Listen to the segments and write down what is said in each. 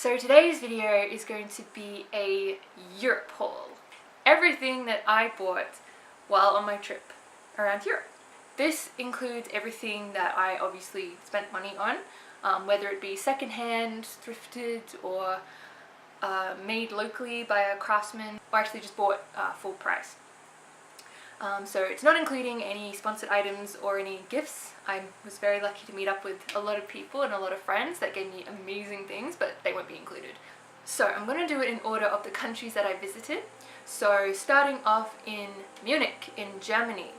So today's video is going to be a Europe haul. Everything that I bought while on my trip around Europe. This includes everything that I obviously spent money on, whether it be secondhand, thrifted, or made locally by a craftsman, or actually just bought full price. So it's not including any sponsored items or any gifts. I was very lucky to meet up with a lot of people and a lot of friends that gave me amazing things, but they won't be included. So I'm going to do it in order of the countries that I visited. So starting off in Munich in Germany.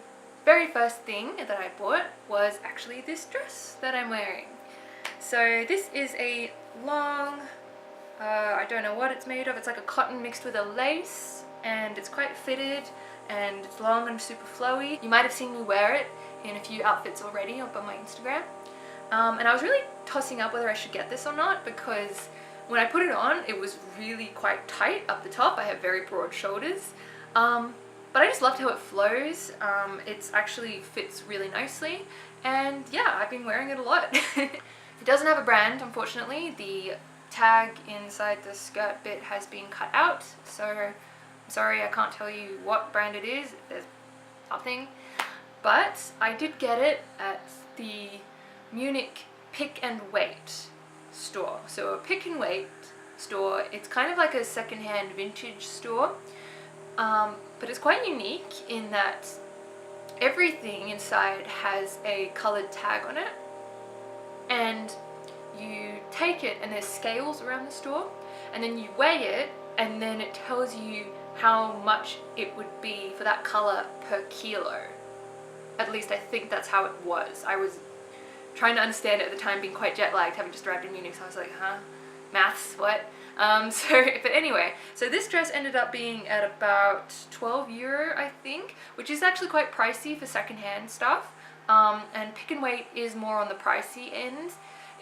Very first thing that I bought was actually this dress that I'm wearing. So this is a long, I don't know what it's made of, it's like a cotton mixed with a lace, and it's quite fitted and it's long and super flowy. You might have seen me wear it in a few outfits already up on my Instagram. And I was really tossing up whether I should get this or not, because when I put it on it was really quite tight up the top. I have very broad shoulders. But I just loved how it flows. It actually fits really nicely, and yeah, I've been wearing it a lot. It doesn't have a brand, unfortunately. The tag inside the skirt bit has been cut out, so I'm sorry I can't tell you what brand it is. There's nothing. But I did get it at the Munich Pick and Wait store. So a Pick and Wait store, it's kind of like a secondhand vintage store. But it's quite unique in that everything inside has a coloured tag on it, and you take it and there's scales around the store, and then you weigh it and then it tells you how much it would be for that colour per kilo. At least I think that's how it was. I was trying to understand it at the time, being quite jet lagged, having just arrived in Munich, so I was like, huh? Maths, what? But anyway, so this dress ended up being at about €12, I think, which is actually quite pricey for secondhand stuff. And Pick and Wait is more on the pricey end.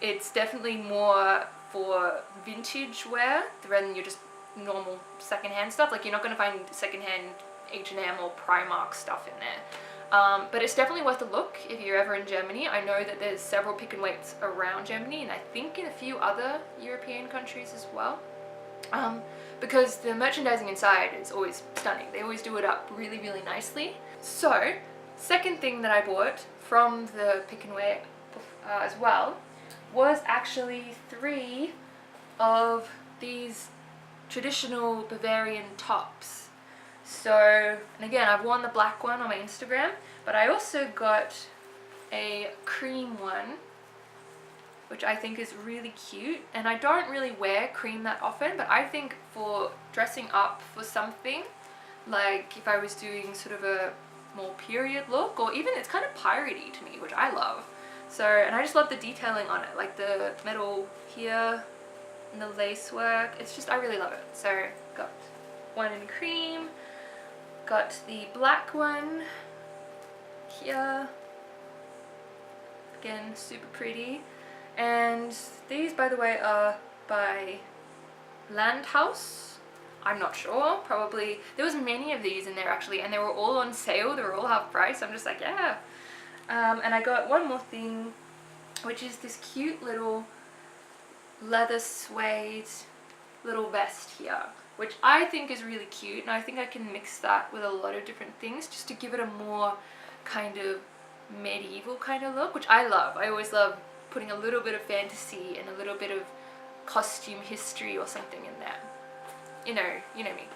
It's definitely more for vintage wear rather than your just normal secondhand stuff. Like, you're not going to find secondhand H&M or Primark stuff in there. But it's definitely worth a look if you're ever in Germany. I know that there's several Pick and Waits around Germany, and I think in a few other European countries as well. Because the merchandising inside is always stunning. They always do it up really, really nicely. So, second thing that I bought from the Pick and Wait as well was actually 3 of these traditional Bavarian tops. So, and again, I've worn the black one on my Instagram, but I also got a cream one, which I think is really cute. And I don't really wear cream that often, but I think for dressing up for something, like if I was doing sort of a more period look, or even it's kind of piratey to me, which I love. So, and I just love the detailing on it, like the metal here and the lace work. It's just, I really love it. So, got one in cream. Got the black one here, again super pretty, and these, by the way, are by Landhaus. I'm not sure, probably there was many of these in there actually, and they were all on sale. They were all half price. I'm just like, yeah. And I got one more thing, which is this cute little leather suede little vest here, which I think is really cute, and I think I can mix that with a lot of different things just to give it a more kind of medieval kind of look, which I love. I always love putting a little bit of fantasy and a little bit of costume history or something in there. You know me.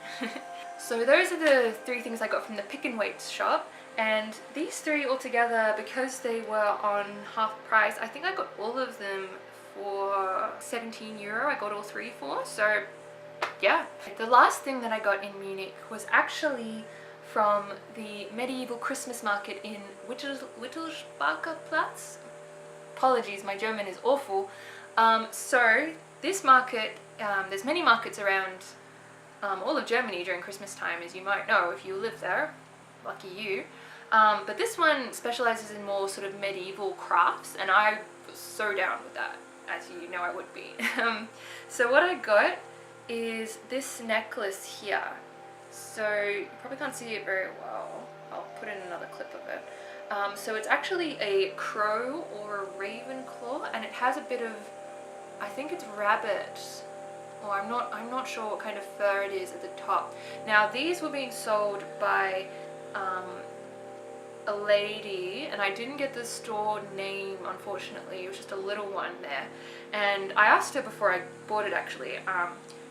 So those are the 3 things I got from the Pick and Wait shop, and these 3 altogether, because they were on half price, I think I got all of them for €17. I got all 3 for, so yeah. The last thing that I got in Munich was actually from the medieval Christmas market in Wittelsbacher Platz. Apologies, my German is awful. So this market, there's many markets around all of Germany during Christmas time, as you might know if you live there. Lucky you. But this one specializes in more sort of medieval crafts, and I was so down with that, as you know I would be. So what I got is this necklace here. So you probably can't see it very well. I'll put in another clip of it. So it's actually a crow or a raven claw, and it has a bit of, I think it's rabbit or I'm not sure what kind of fur it is at the top. Now these were being sold by a lady, and I didn't get the store name unfortunately. It was just a little one there, and I asked her before I bought it actually,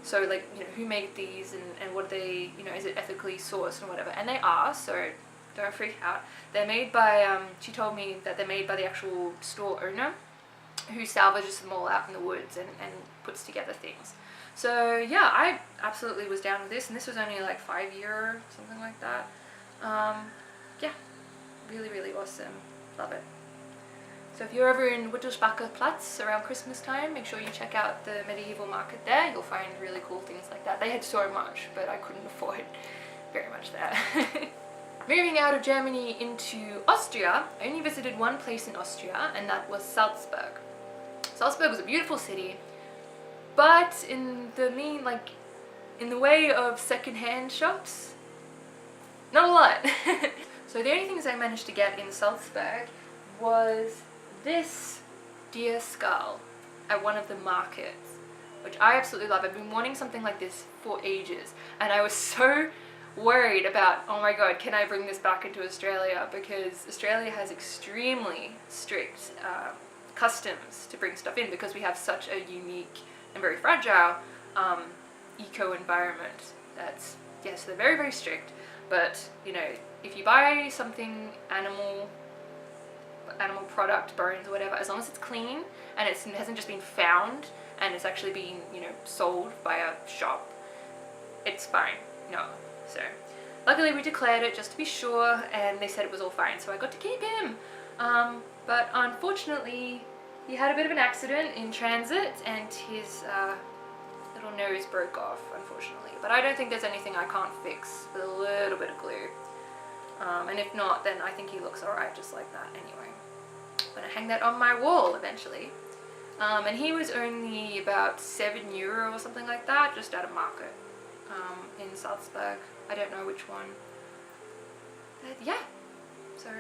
so like, you know, who made these and what they, you know, is it ethically sourced and whatever, and they are, so don't freak out. They're made by, she told me that they're made by the actual store owner who salvages them all out in the woods and puts together things. So yeah, I absolutely was down with this, and this was only like €5, something like that. Yeah, really, really awesome. Love it. So if you're ever in Wittelsbacher Platz around Christmas time, make sure you check out the medieval market there. You'll find really cool things like that. They had so much, but I couldn't afford very much there. Moving out of Germany into Austria, I only visited one place in Austria, and that was Salzburg. Salzburg was a beautiful city, but in the way of second-hand shops, not a lot. So the only things I managed to get in Salzburg was this deer skull at one of the markets, which I absolutely love. I've been wanting something like this for ages, and I was so worried about, oh my god, can I bring this back into Australia, because Australia has extremely strict customs to bring stuff in, because we have such a unique and very fragile eco-environment. That's, yes, they're very, very strict, but you know, if you buy something animal product, bones or whatever, as long as it's clean and it hasn't just been found and it's actually been, you know, sold by a shop, it's fine. No. So luckily we declared it just to be sure, and they said it was all fine, so I got to keep him. But unfortunately he had a bit of an accident in transit, and his little nose broke off, unfortunately. But I don't think there's anything I can't fix with a little bit of glue. And if not, then I think he looks alright just like that anyway. I'm gonna hang that on my wall eventually. And he was only about €7 or something like that, just at a market in Salzburg. I don't know which one. But yeah, so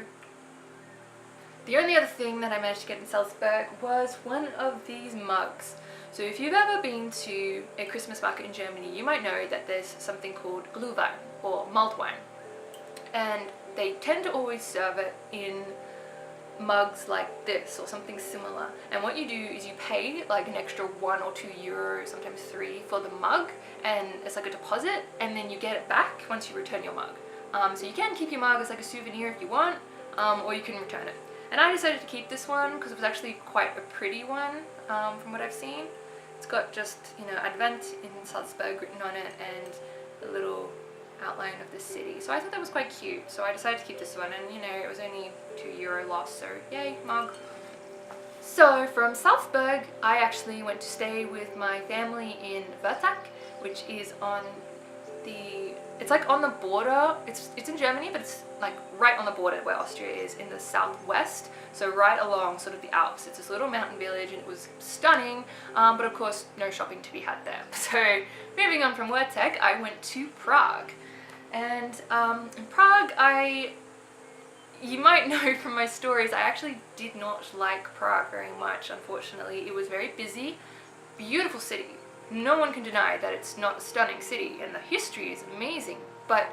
the only other thing that I managed to get in Salzburg was one of these mugs. So if you've ever been to a Christmas market in Germany, you might know that there's something called Glühwein, or mulled wine. And they tend to always serve it in mugs like this or something similar, and what you do is you pay like an extra €1 or €2, sometimes €3 for the mug, and it's like a deposit, and then you get it back once you return your mug. So you can keep your mug as like a souvenir if you want, or you can return it. And I decided to keep this one because it was actually quite a pretty one from what I've seen. It's got just, you know, Advent in Salzburg written on it and a little outline of the city, so I thought that was quite cute, so I decided to keep this one, and you know, it was only €2 loss, so yay, mug. So from Salzburg I actually went to stay with my family in Württemberg, which is on the, it's like on the border, it's in Germany, but it's like right on the border where Austria is, in the southwest, so right along sort of the Alps. It's this little mountain village, and it was stunning, but of course no shopping to be had there. So moving on from Württemberg, I went to Prague. And in Prague, you might know from my stories, I actually did not like Prague very much, unfortunately. It was very busy, beautiful city. No one can deny that it's not a stunning city, and the history is amazing, but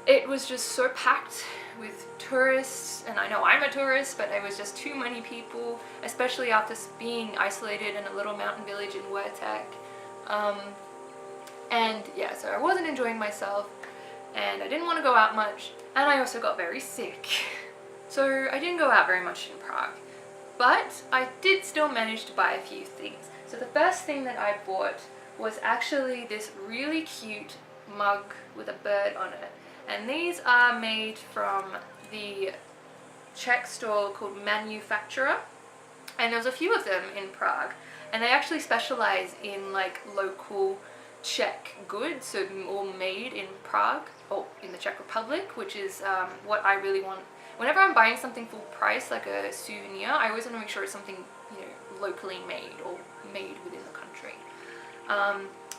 it was just so packed with tourists, and I know I'm a tourist, but it was just too many people, especially after being isolated in a little mountain village in Württemberg. And yeah, so I wasn't enjoying myself, and I didn't want to go out much, and I also got very sick. So I didn't go out very much in Prague, but I did still manage to buy a few things. So the first thing that I bought was actually this really cute mug with a bird on it, and these are made from the Czech store called Manufacturer, and there's a few of them in Prague, and they actually specialize in like local Czech goods, so all made in Prague, or in the Czech Republic, which is what I really want. Whenever I'm buying something full price, like a souvenir, I always want to make sure it's something, you know, locally made or made within the country.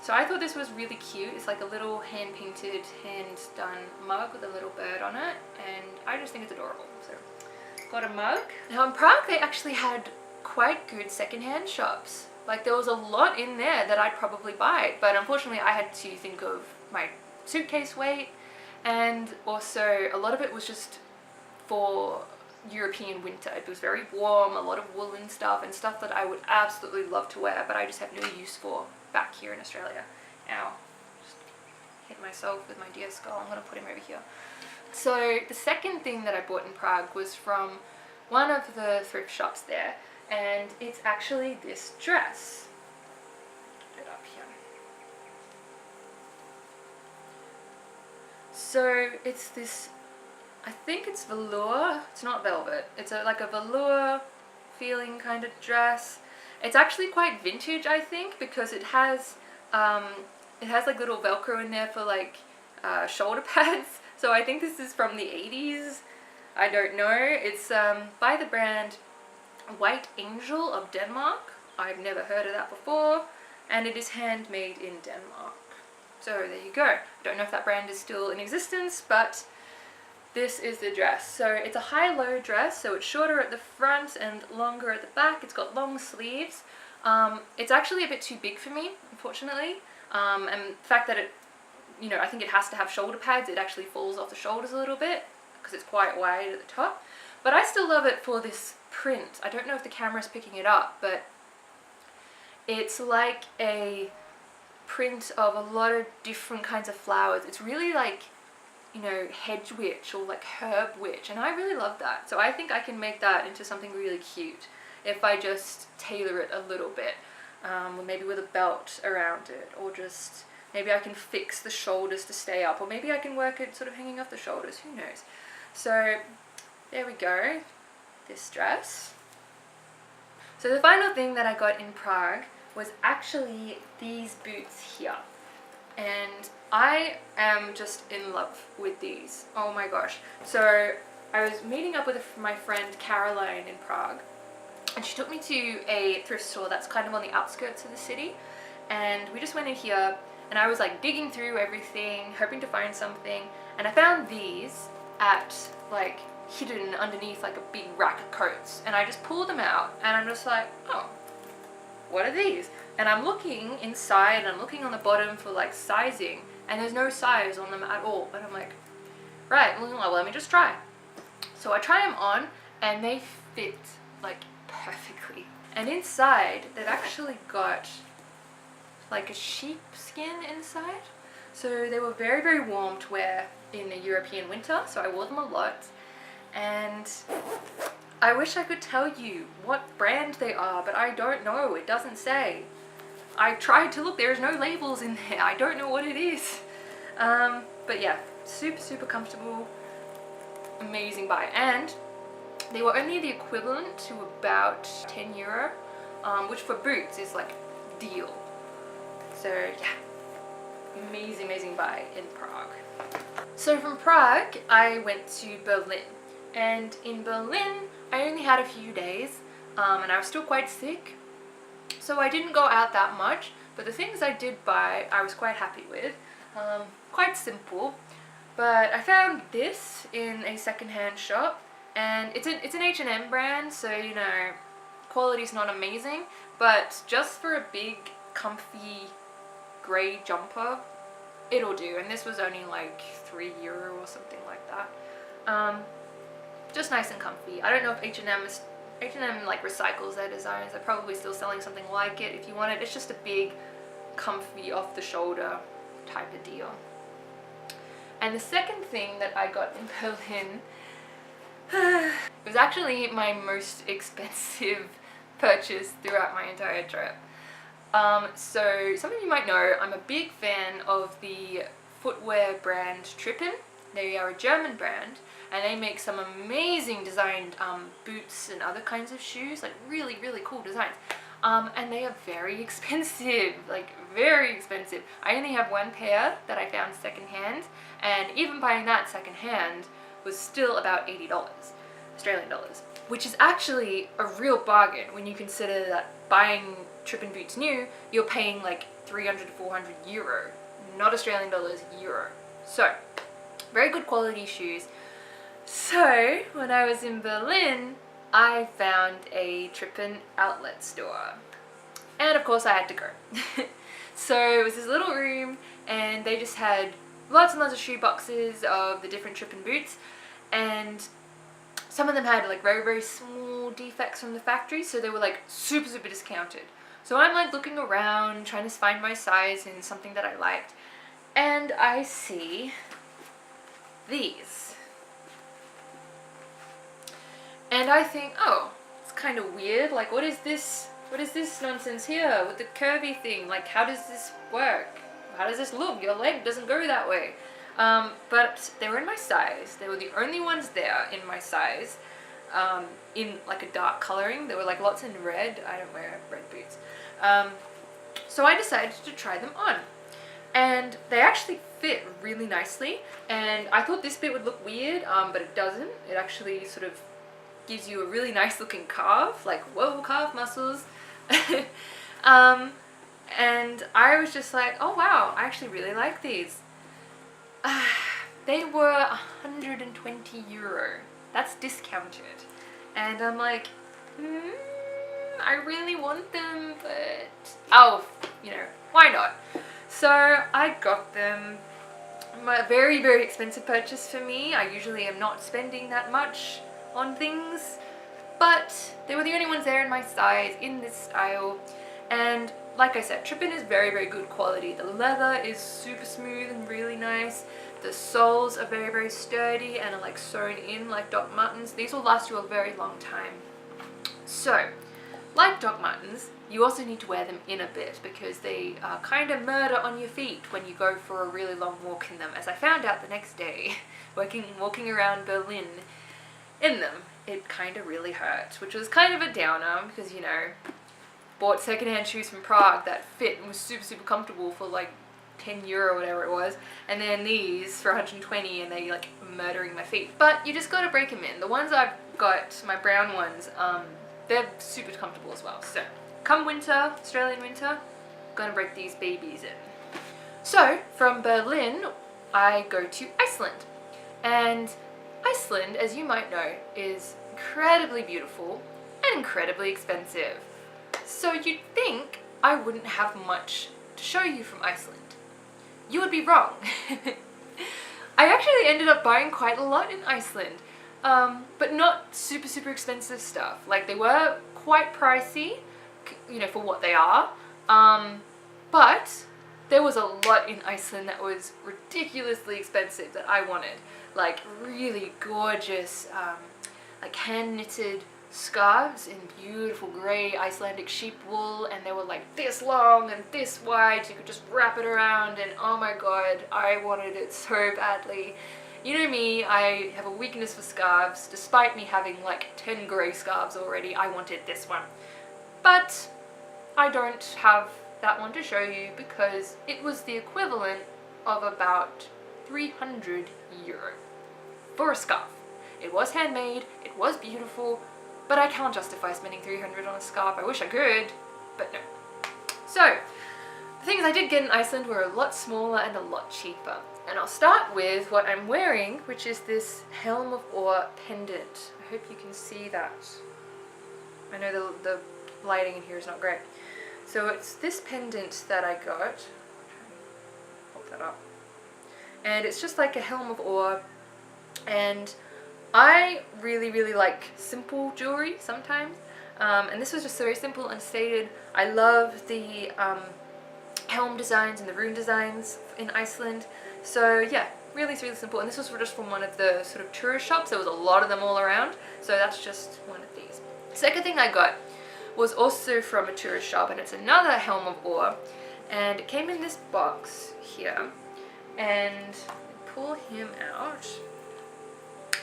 So I thought this was really cute. It's like a little hand-painted, hand-done mug with a little bird on it, and I just think it's adorable. So got a mug. Now in Prague they actually had quite good second-hand shops. Like there was a lot in there that I'd probably buy, but unfortunately I had to think of my suitcase weight, and also a lot of it was just for European winter. It was very warm, a lot of woolen stuff and stuff that I would absolutely love to wear, but I just have no use for back here in Australia. Ow, just hit myself with my deer skull. I'm gonna put him over here. So the second thing that I bought in Prague was from one of the thrift shops there, and it's actually this dress. Put it up here. So it's this, I think it's velour. It's not velvet. It's like a velour feeling kind of dress. It's actually quite vintage, I think, because it has like little Velcro in there for like shoulder pads. So I think this is from the 80s. I don't know. It's by the brand White Angel of Denmark. I've never heard of that before, and it is handmade in Denmark. So there you go. I don't know if that brand is still in existence, but this is the dress. So it's a high-low dress, so it's shorter at the front and longer at the back. It's got long sleeves. It's actually a bit too big for me, unfortunately. And the fact that it, you know, I think it has to have shoulder pads, it actually falls off the shoulders a little bit because it's quite wide at the top. But I still love it for this print. I don't know if the camera's picking it up, but it's like a print of a lot of different kinds of flowers. It's really like, you know, hedge witch or like herb witch, and I really love that. So I think I can make that into something really cute if I just tailor it a little bit, or maybe with a belt around it, or just maybe I can fix the shoulders to stay up, or maybe I can work it sort of hanging off the shoulders, who knows. So there we go, this dress. So the final thing that I got in Prague was actually these boots here, and I am just in love with these. Oh my gosh. So I was meeting up with my friend Caroline in Prague, and she took me to a thrift store that's kind of on the outskirts of the city, and we just went in here, and I was like digging through everything, hoping to find something, and I found these at like hidden underneath like a big rack of coats, and I just pulled them out, and I'm just like, oh, what are these? And I'm looking inside, and I'm looking on the bottom for like sizing, and there's no size on them at all. And I'm like, right, well, let me just try. So I try them on, and they fit like perfectly. And inside, they've actually got like a sheep skin inside. So they were very, very warm to wear in the European winter, so I wore them a lot. And I wish I could tell you what brand they are, but I don't know. It doesn't say. I tried to look, there's no labels in there. I don't know what it is. But yeah, super, super comfortable. Amazing buy. And they were only the equivalent to about 10 euro, which for boots is like deal. So yeah, amazing, amazing buy in Prague. So from Prague, I went to Berlin. And in Berlin, I only had a few days, and I was still quite sick, so I didn't go out that much, but the things I did buy, I was quite happy with. Quite simple, but I found this in a secondhand shop, and it's an H&M brand, so you know, quality's not amazing, but just for a big, comfy, grey jumper, it'll do, and this was only like €3 or something like that. Just nice and comfy. I don't know if H&M like recycles their designs. They're probably still selling something like it if you want it. It's just a big, comfy, off the shoulder type of deal. And the second thing that I got in Berlin it was actually my most expensive purchase throughout my entire trip. So some of you might know I'm a big fan of the footwear brand Trippen. They are a German brand, and they make some amazing designed boots and other kinds of shoes, like really, really cool designs. And they are very expensive, like very expensive. I only have one pair that I found secondhand, and even buying that secondhand was still about $80 Australian dollars, which is actually a real bargain when you consider that buying Trippen boots new, you're paying like 300 to 400 euro, not Australian dollars, euro. So very good quality shoes. So when I was in Berlin, I found a Trippen outlet store. And of course I had to go. So it was this little room, and they just had lots and lots of shoe boxes of the different Trippin boots, and some of them had like very, very small defects from the factory, so they were like super, super discounted. So I'm like looking around, trying to find my size in something that I liked, and I see these. And I think, oh, it's kind of weird, like what is this nonsense here with the curvy thing? Like, how does this work? How does this look? Your leg doesn't go that way. But they were in my size. They were the only ones there in my size, in like a dark coloring. There were like lots in red. I don't wear red boots. So I decided to try them on. And they actually fit really nicely. And I thought this bit would look weird, but it doesn't. It actually sort of gives you a really nice looking calf, like whoa, calf muscles. And I was just like, oh wow, I actually really like these. They were 120 euro. That's discounted. And I'm like, I really want them, but oh, you know, why not? So I got them. A very, very expensive purchase for me. I usually am not spending that much on things, but they were the only ones there in my size, in this style. And like I said, Trippin is very, very good quality. The leather is super smooth and really nice. The soles are very, very sturdy and are like sewn in like Doc Martens. These will last you a very long time. So, like Doc Martens, you also need to wear them in a bit because they kind of murder on your feet when you go for a really long walk in them, as I found out the next day walking around Berlin in them. It kind of really hurt, which was kind of a downer because, you know, bought secondhand shoes from Prague that fit and was super, super comfortable for like 10 euro or whatever it was, and then these for 120 and they like murdering my feet. But you just gotta break them in. The ones I've got, my brown ones, they're super comfortable as well. So come winter, Australian winter, gonna break these babies in. So from Berlin I go to Iceland, and Iceland, as you might know, is incredibly beautiful and incredibly expensive. So you'd think I wouldn't have much to show you from Iceland. You would be wrong. I actually ended up buying quite a lot in Iceland, but not super, super expensive stuff. Like, they were quite pricey, you know, for what they are, but there was a lot in Iceland that was ridiculously expensive that I wanted. Like really gorgeous, like hand-knitted scarves in beautiful grey Icelandic sheep wool, and they were like this long and this wide, so you could just wrap it around, and oh my god, I wanted it so badly. You know me, I have a weakness for scarves. Despite me having like 10 grey scarves already, I wanted this one. But I don't have that one to show you because it was the equivalent of about 300 euro for a scarf. It was handmade, it was beautiful, but I can't justify spending 300 on a scarf. I wish I could, but no. So, the things I did get in Iceland were a lot smaller and a lot cheaper. And I'll start with what I'm wearing, which is this Helm of Awe pendant. I hope you can see that. I know the lighting in here is not great. So it's this pendant that I got. Hold that up. And it's just like a Helm of Awe, and I really, really like simple jewelry sometimes, and this was just very simple and stated. I love the helm designs and the rune designs in Iceland, so yeah, really, really simple. And this was just from one of the sort of tourist shops. There was a lot of them all around, so that's just one of these. Second thing I got was also from a tourist shop, and it's another Helm of Awe, and it came in this box here, and pull him out,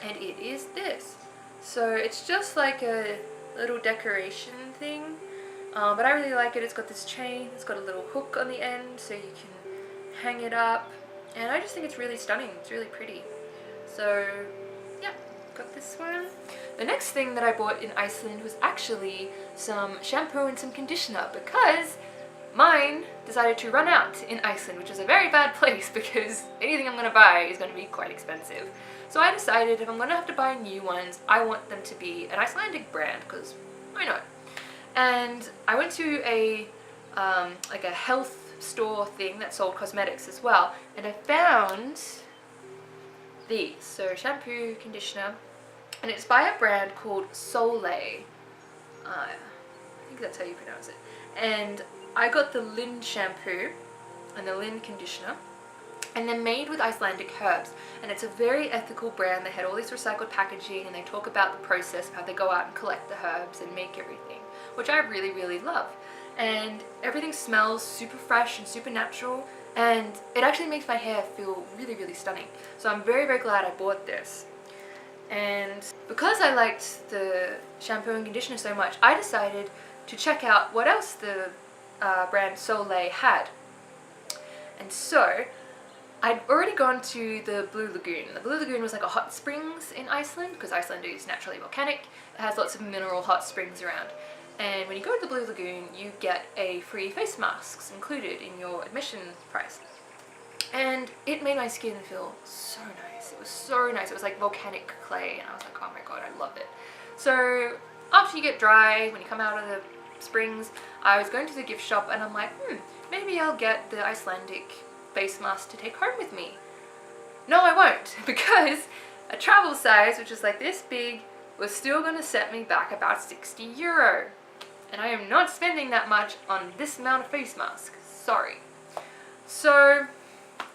and it is this. So it's just like a little decoration thing, but I really like it. It's got this chain, it's got a little hook on the end so you can hang it up, and I just think it's really stunning. It's really pretty. So yeah, got this one. The next thing that I bought in Iceland was actually some shampoo and some conditioner, because mine decided to run out in Iceland, which is a very bad place because anything I'm going to buy is going to be quite expensive. So I decided if I'm going to have to buy new ones, I want them to be an Icelandic brand, because why not? And I went to a like a health store thing that sold cosmetics as well, and I found these. So shampoo, conditioner, and it's by a brand called Soleil. I think that's how you pronounce it. And I got the Lind shampoo and the Lind conditioner, and they're made with Icelandic herbs, and it's a very ethical brand. They had all this recycled packaging, and they talk about the process of how they go out and collect the herbs and make everything, which I really, really love. And everything smells super fresh and super natural, and it actually makes my hair feel really, really stunning. So I'm very, very glad I bought this. And because I liked the shampoo and conditioner so much, I decided to check out what else the brand Soleil had. And so I'd already gone to the Blue Lagoon. The Blue Lagoon was like a hot springs in Iceland, because Iceland is naturally volcanic. It has lots of mineral hot springs around. And when you go to the Blue Lagoon, you get a free face masks included in your admission price. And it made my skin feel so nice. It was so nice. It was like volcanic clay, and I was like, oh my god, I loved it. So after you get dry, when you come out of the springs, I was going to the gift shop, and I'm like, maybe I'll get the Icelandic face mask to take home with me. No, I won't, because a travel size, which is like this big, was still going to set me back about €60. And I am not spending that much on this amount of face mask. Sorry. So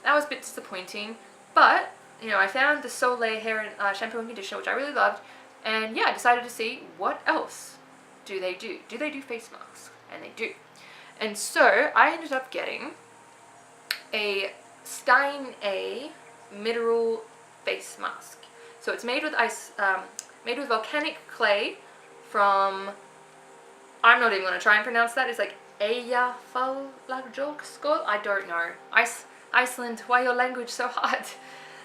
that was a bit disappointing, but you know, I found the Soleil hair and shampoo and conditioner, which I really loved, and yeah, I decided to see what else do they do. Do they do face masks? And they do. And so I ended up getting a Stein A mineral face mask. So it's made with made with volcanic clay from, I'm not even going to try and pronounce that. It's like Eyjafjallajökull. I don't know. Iceland, why your language so hard?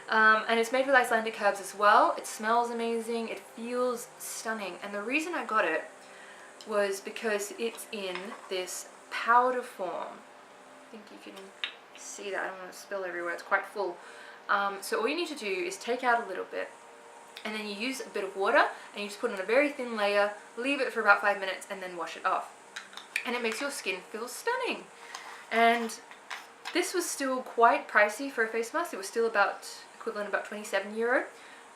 And it's made with Icelandic herbs as well. It smells amazing. It feels stunning. And the reason I got it was because it's in this powder form. I think you can see that. I don't want to spill everywhere. It's quite full. So all you need to do is take out a little bit, and then you use a bit of water, and you just put on a very thin layer, leave it for about 5 minutes, and then wash it off. And it makes your skin feel stunning. And this was still quite pricey for a face mask. It was still equivalent about €27.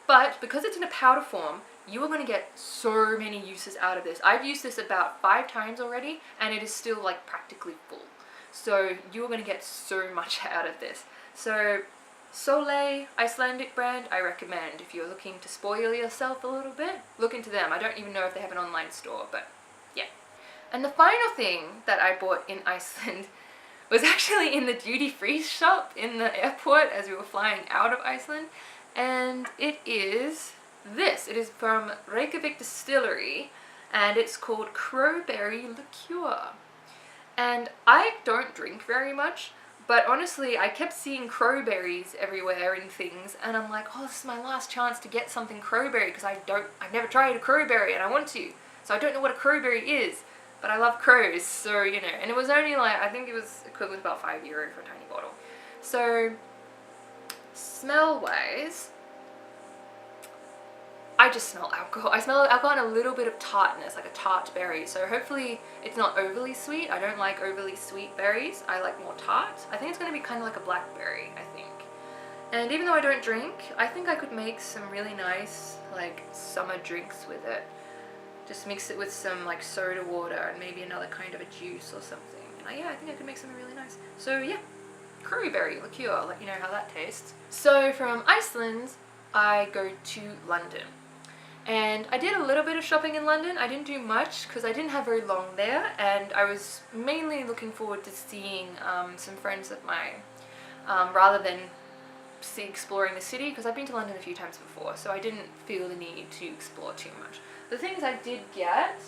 But because it's in a powder form, you are going to get so many uses out of this. I've used this about 5 times already, and it is still like practically full. So you are going to get so much out of this. So Soleil, Icelandic brand, I recommend if you're looking to spoil yourself a little bit. Look into them. I don't even know if they have an online store, but yeah. And the final thing that I bought in Iceland was actually in the duty-free shop in the airport as we were flying out of Iceland, and it is this. It is from Reykjavik Distillery, and it's called Crowberry Liqueur. And I don't drink very much, but honestly, I kept seeing crowberries everywhere in things, and I'm like, oh, this is my last chance to get something crowberry, because I've never tried a crowberry, and I want to. So I don't know what a crowberry is, but I love crows, so you know. And it was only like, I think it was equivalent to about €5 for a tiny bottle. So smell-wise, I just smell alcohol. I smell alcohol and a little bit of tartness, like a tart berry. So hopefully it's not overly sweet. I don't like overly sweet berries. I like more tart. I think it's going to be kind of like a blackberry, I think. And even though I don't drink, I think I could make some really nice like summer drinks with it. Just mix it with some like soda water and maybe another kind of a juice or something. And yeah, I think I could make something really nice. So yeah, Crowberry Liqueur, I'll let you know how that tastes. So from Iceland, I go to London. And I did a little bit of shopping in London. I didn't do much because I didn't have very long there, and I was mainly looking forward to seeing some friends of mine rather than exploring the city, because I've been to London a few times before, so I didn't feel the need to explore too much. The things I did get,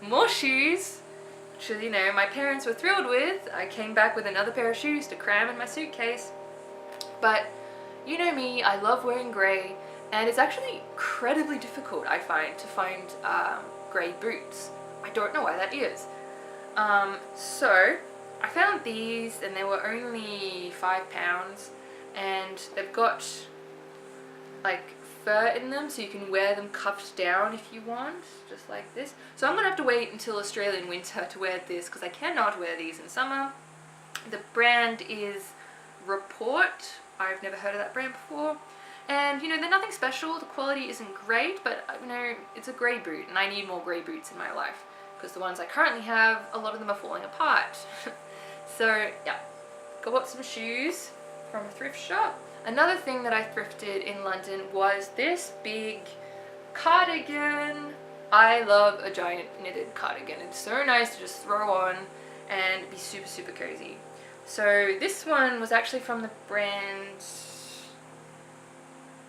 more shoes, which, you know, my parents were thrilled with. I came back with another pair of shoes to cram in my suitcase. But you know me, I love wearing grey, and it's actually incredibly difficult, I find, to find grey boots. I don't know why that is. So I found these, and they were only £5, and they've got like fur in them, so you can wear them cuffed down if you want, just like this. So I'm gonna have to wait until Australian winter to wear this because I cannot wear these in summer. The brand is Report. I've never heard of that brand before. And you know, they're nothing special, the quality isn't great, but you know, it's a grey boot and I need more grey boots in my life because the ones I currently have, a lot of them are falling apart. So yeah, got some shoes from a thrift shop. Another thing that I thrifted in London was this big cardigan. I love a giant knitted cardigan. It's so nice to just throw on and be super, super cozy. So this one was actually from the brand,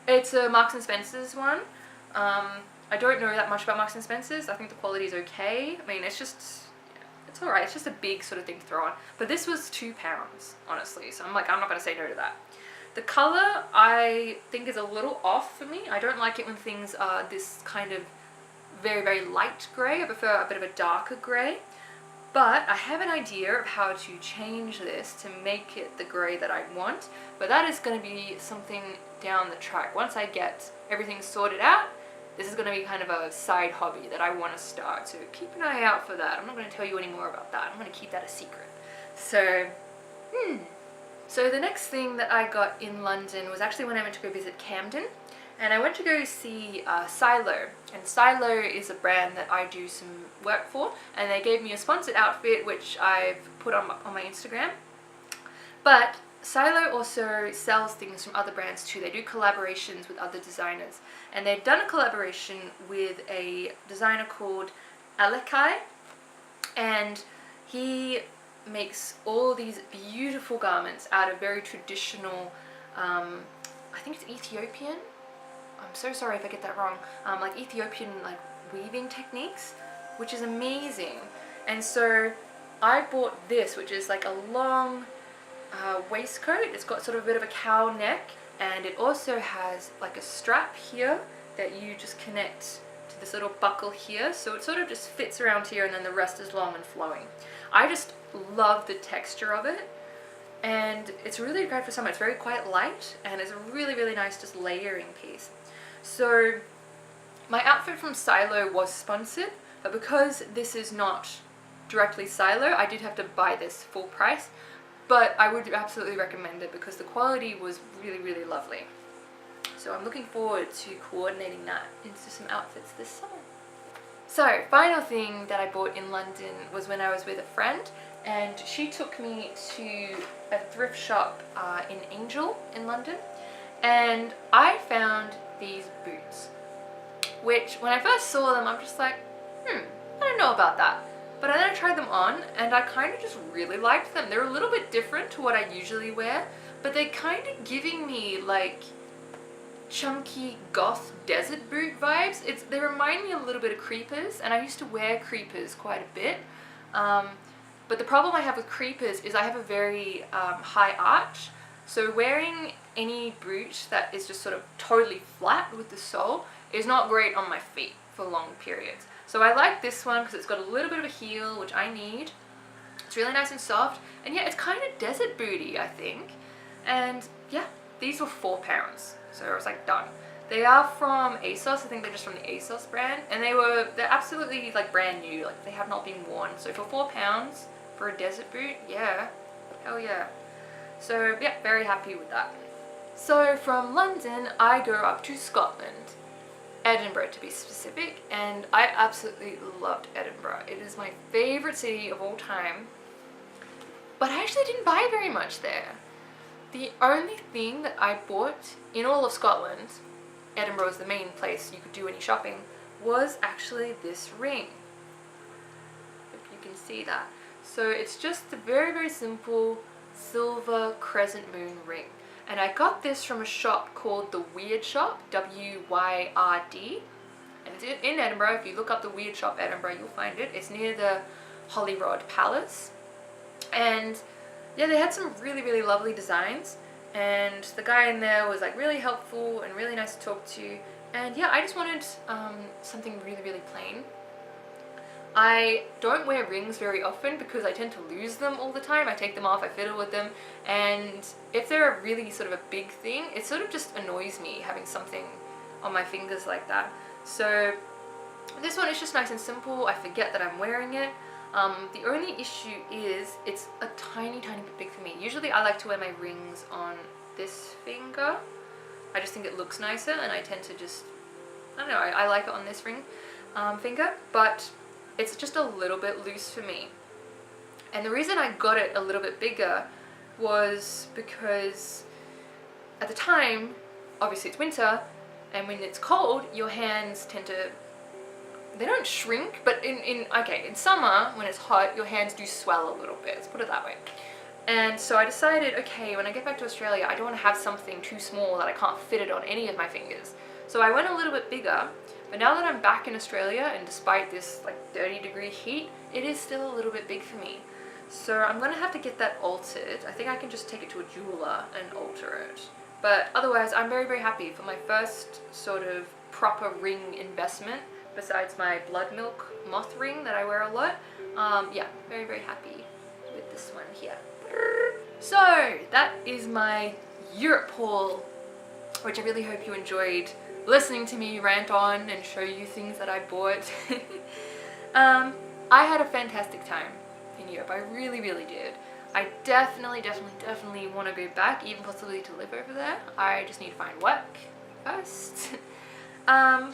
it's a Marks & Spencer's one. I don't know that much about Marks & Spencer's. I think the quality is okay. I mean, it's just, it's alright. It's just a big sort of thing to throw on. But this was £2, honestly. So I'm like, I'm not going to say no to that. The colour, I think, is a little off for me. I don't like it when things are this kind of very, very light grey. I prefer a bit of a darker grey. But I have an idea of how to change this to make it the grey that I want. But that is going to be something down the track. Once I get everything sorted out, this is going to be kind of a side hobby that I want to start. So keep an eye out for that. I'm not going to tell you any more about that. I'm going to keep that a secret. So, So the next thing that I got in London was actually when I went to go visit Camden. And I went to go see Silo, and Silo is a brand that I do some work for, and they gave me a sponsored outfit which I've put on my Instagram. But Silo also sells things from other brands too. They do collaborations with other designers, and they've done a collaboration with a designer called Alekai, and he makes all these beautiful garments out of very traditional, I think it's Ethiopian. I'm so sorry if I get that wrong, like Ethiopian like weaving techniques, which is amazing. And so I bought this, which is like a long waistcoat. It's got sort of a bit of a cow neck, and it also has like a strap here that you just connect to this little buckle here, so it sort of just fits around here, and then the rest is long and flowing. I just love the texture of it, and it's really great for summer. It's very quite light, and it's a really, really nice just layering piece. So my outfit from Silo was sponsored, but because this is not directly Silo, I did have to buy this full price, but I would absolutely recommend it because the quality was really, really lovely. So I'm looking forward to coordinating that into some outfits this summer. So final thing that I bought in London was when I was with a friend, and she took me to a thrift shop in Angel in London, and I found these boots, which when I first saw them I'm just like, I don't know about that. But then I tried them on and I kind of just really liked them. They're a little bit different to what I usually wear, but they're kind of giving me like chunky goth desert boot vibes. They remind me a little bit of creepers, and I used to wear creepers quite a bit. But the problem I have with creepers is I have a very high arch. So wearing any boot that is just sort of totally flat with the sole is not great on my feet for long periods. So I like this one because it's got a little bit of a heel, which I need. It's really nice and soft, and yeah, it's kind of desert booty, I think. And yeah, these were £4, so I was like, done. They are from ASOS. I think they're just from the ASOS brand, and they're absolutely like brand new. Like they have not been worn. So for £4 for a desert boot, yeah, hell yeah. So yeah, very happy with that. So from London, I go up to Scotland, Edinburgh to be specific, and I absolutely loved Edinburgh. It is my favourite city of all time, but I actually didn't buy very much there. The only thing that I bought in all of Scotland, Edinburgh is the main place you could do any shopping, was actually this ring. If you can see that. So it's just a very, very simple silver crescent moon ring. And I got this from a shop called The Weird Shop, W-Y-R-D. And it's in Edinburgh. If you look up The Weird Shop Edinburgh, you'll find it. It's near the Holyrood Palace. And yeah, they had some really, really lovely designs. And the guy in there was like really helpful and really nice to talk to. And yeah, I just wanted something really, really plain. I don't wear rings very often because I tend to lose them all the time. I take them off, I fiddle with them, and if they're a really sort of a big thing, it sort of just annoys me having something on my fingers like that. So this one is just nice and simple. I forget that I'm wearing it. The only issue is it's a tiny bit big for me. Usually I like to wear my rings on this finger. I just think it looks nicer, and I tend to just, I don't know, I like it on this finger, but it's just a little bit loose for me. And the reason I got it a little bit bigger was because at the time, obviously it's winter, and when it's cold, your hands tend to, they don't shrink, but in summer, when it's hot, your hands do swell a little bit, let's put it that way. And so I decided, okay, when I get back to Australia, I don't want to have something too small that I can't fit it on any of my fingers. So I went a little bit bigger, but now that I'm back in Australia, and despite this like 30-degree heat, it is still a little bit big for me. So I'm going to have to get that altered. I think I can just take it to a jeweler and alter it. But otherwise, I'm very happy for my first sort of proper ring investment, besides my blood milk moth ring that I wear a lot. Yeah, very happy with this one here. So that is my Europe haul, which I really hope you enjoyed listening to me rant on and show you things that I bought. I had a fantastic time in Europe. I really did. I definitely want to go back, even possibly to live over there. I just need to find work first. But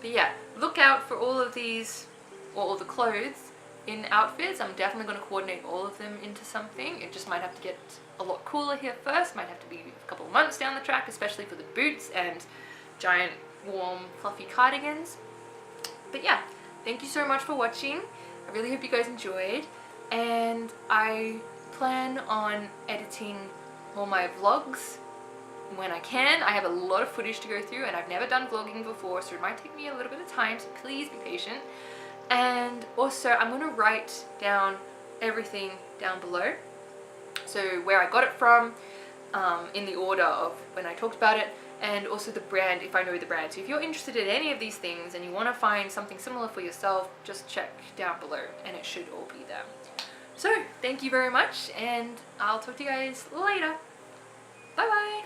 yeah, look out for all of these, or all the clothes in outfits. I'm definitely going to coordinate all of them into something. It just might have to get a lot cooler here first. Might have to be a couple of months down the track, especially for the boots and giant warm fluffy cardigans. But yeah, thank you so much for watching. I really hope you guys enjoyed, and I plan on editing all my vlogs when I can. I have a lot of footage to go through, and I've never done vlogging before, so it might take me a little bit of time, so please be patient. And also I'm going to write down everything down below, so where I got it from, in the order of when I talked about it, and also the brand if I know the brand. So if you're interested in any of these things and you want to find something similar for yourself, just check down below and it should all be there. So thank you very much, and I'll talk to you guys later. Bye bye.